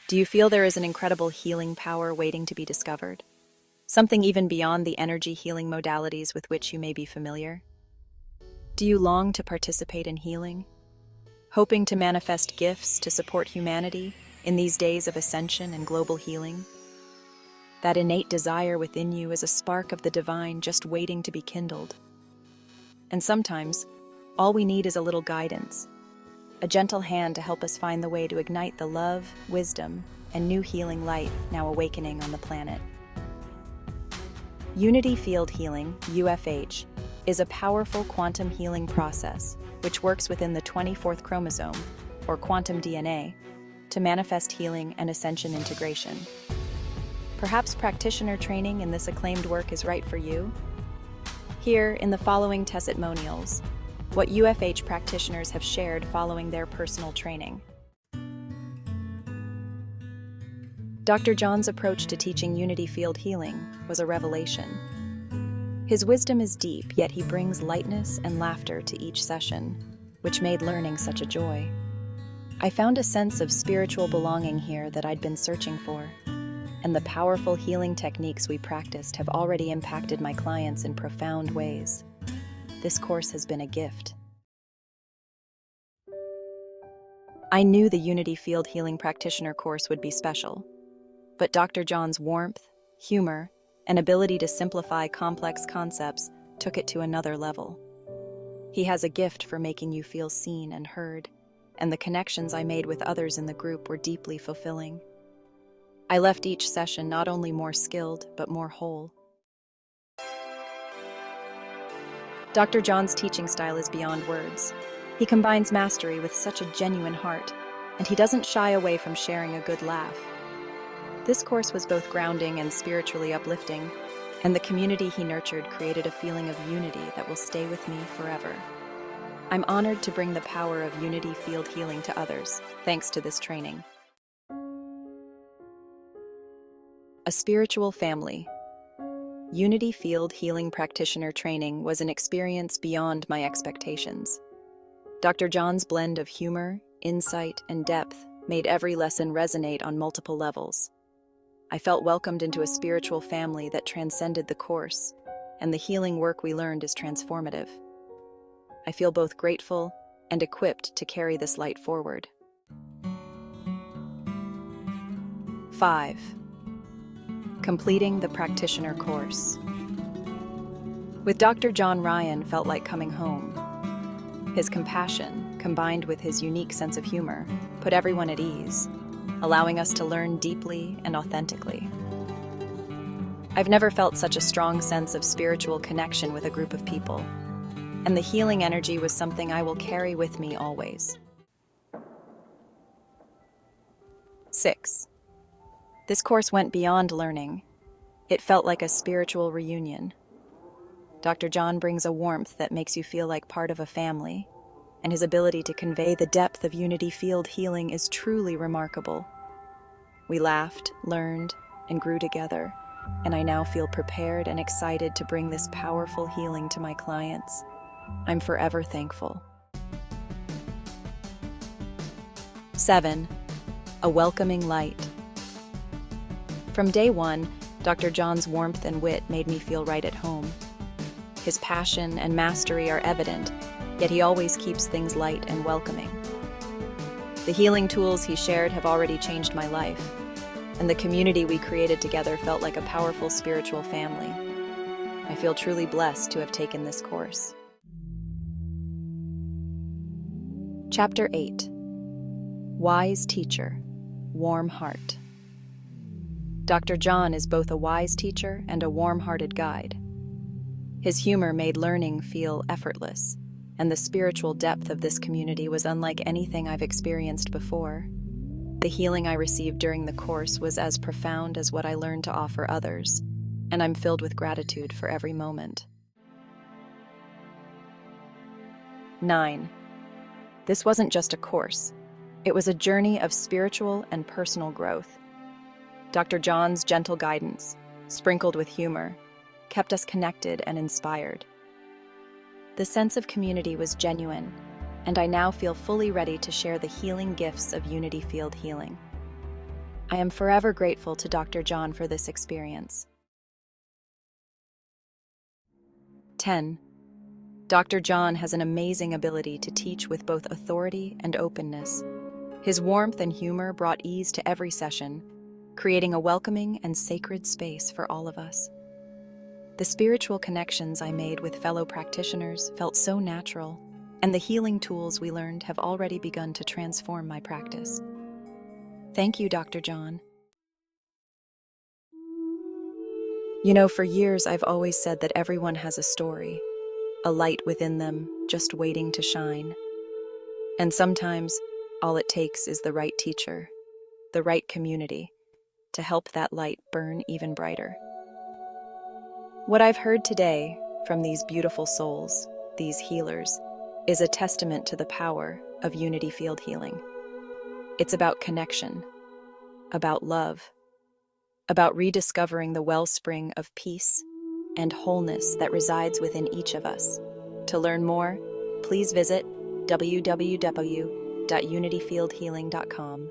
Do you feel there is an incredible healing power waiting to be discovered? Something even beyond the energy healing modalities with which you may be familiar? Do you long to participate in healing? Hoping to manifest gifts to support humanity in these days of ascension and global healing? That innate desire within you is a spark of the divine just waiting to be kindled. And sometimes, all we need is a little guidance, a gentle hand to help us find the way to ignite the love, wisdom, and new healing light now awakening on the planet. Unity Field Healing, UFH, is a powerful quantum healing process which works within the 24th chromosome, or quantum DNA, to manifest healing and ascension integration. Perhaps practitioner training in this acclaimed work is right for you? Here, in the following testimonials, what UFH practitioners have shared following their personal training. Dr. John's approach to teaching Unity Field Healing was a revelation. His wisdom is deep, yet he brings lightness and laughter to each session, which made learning such a joy. I found a sense of spiritual belonging here that I'd been searching for, and the powerful healing techniques we practiced have already impacted my clients in profound ways. This course has been a gift. I knew the Unity Field Healing Practitioner course would be special, but Dr. John's warmth, humor, and ability to simplify complex concepts took it to another level. He has a gift for making you feel seen and heard, and the connections I made with others in the group were deeply fulfilling. I left each session not only more skilled, but more whole. Dr. John's teaching style is beyond words. He combines mastery with such a genuine heart, and he doesn't shy away from sharing a good laugh. This course was both grounding and spiritually uplifting, and the community he nurtured created a feeling of unity that will stay with me forever. I'm honored to bring the power of Unity Field Healing to others, thanks to this training. A spiritual family. Unity Field Healing Practitioner training was an experience beyond my expectations. Dr. John's blend of humor, insight, and depth made every lesson resonate on multiple levels. I felt welcomed into a spiritual family that transcended the course, and the healing work we learned is transformative. I feel both grateful and equipped to carry this light forward. 5. Completing the practitioner course. With Dr. John Ryan felt like coming home. His compassion, combined with his unique sense of humor, put everyone at ease, allowing us to learn deeply and authentically. I've never felt such a strong sense of spiritual connection with a group of people, and the healing energy was something I will carry with me always. 6. This course went beyond learning. It felt like a spiritual reunion. Dr. John brings a warmth that makes you feel like part of a family, and his ability to convey the depth of Unity Field Healing is truly remarkable. We laughed, learned, and grew together, and I now feel prepared and excited to bring this powerful healing to my clients. I'm forever thankful. 7. A welcoming light. From day one, Dr. John's warmth and wit made me feel right at home. His passion and mastery are evident, yet he always keeps things light and welcoming. The healing tools he shared have already changed my life, and the community we created together felt like a powerful spiritual family. I feel truly blessed to have taken this course. Chapter 8. Wise Teacher, Warm Heart. Dr. John is both a wise teacher and a warm-hearted guide. His humor made learning feel effortless, and the spiritual depth of this community was unlike anything I've experienced before. The healing I received during the course was as profound as what I learned to offer others, and I'm filled with gratitude for every moment. 9. This wasn't just a course. It was a journey of spiritual and personal growth. Dr. John's gentle guidance, sprinkled with humor, kept us connected and inspired. The sense of community was genuine, and I now feel fully ready to share the healing gifts of Unity Field Healing. I am forever grateful to Dr. John for this experience. 10. Dr. John has an amazing ability to teach with both authority and openness. His warmth and humor brought ease to every session, creating a welcoming and sacred space for all of us. The spiritual connections I made with fellow practitioners felt so natural, and the healing tools we learned have already begun to transform my practice. Thank you, Dr. John. You know, for years I've always said that everyone has a story, a light within them just waiting to shine. And sometimes all it takes is the right teacher, the right community, to help that light burn even brighter. What I've heard today from these beautiful souls, these healers, is a testament to the power of unity field healing. It's about connection, about love, about rediscovering the wellspring of peace and wholeness that resides within each of us. To learn more, please visit www.unityfieldhealing.com.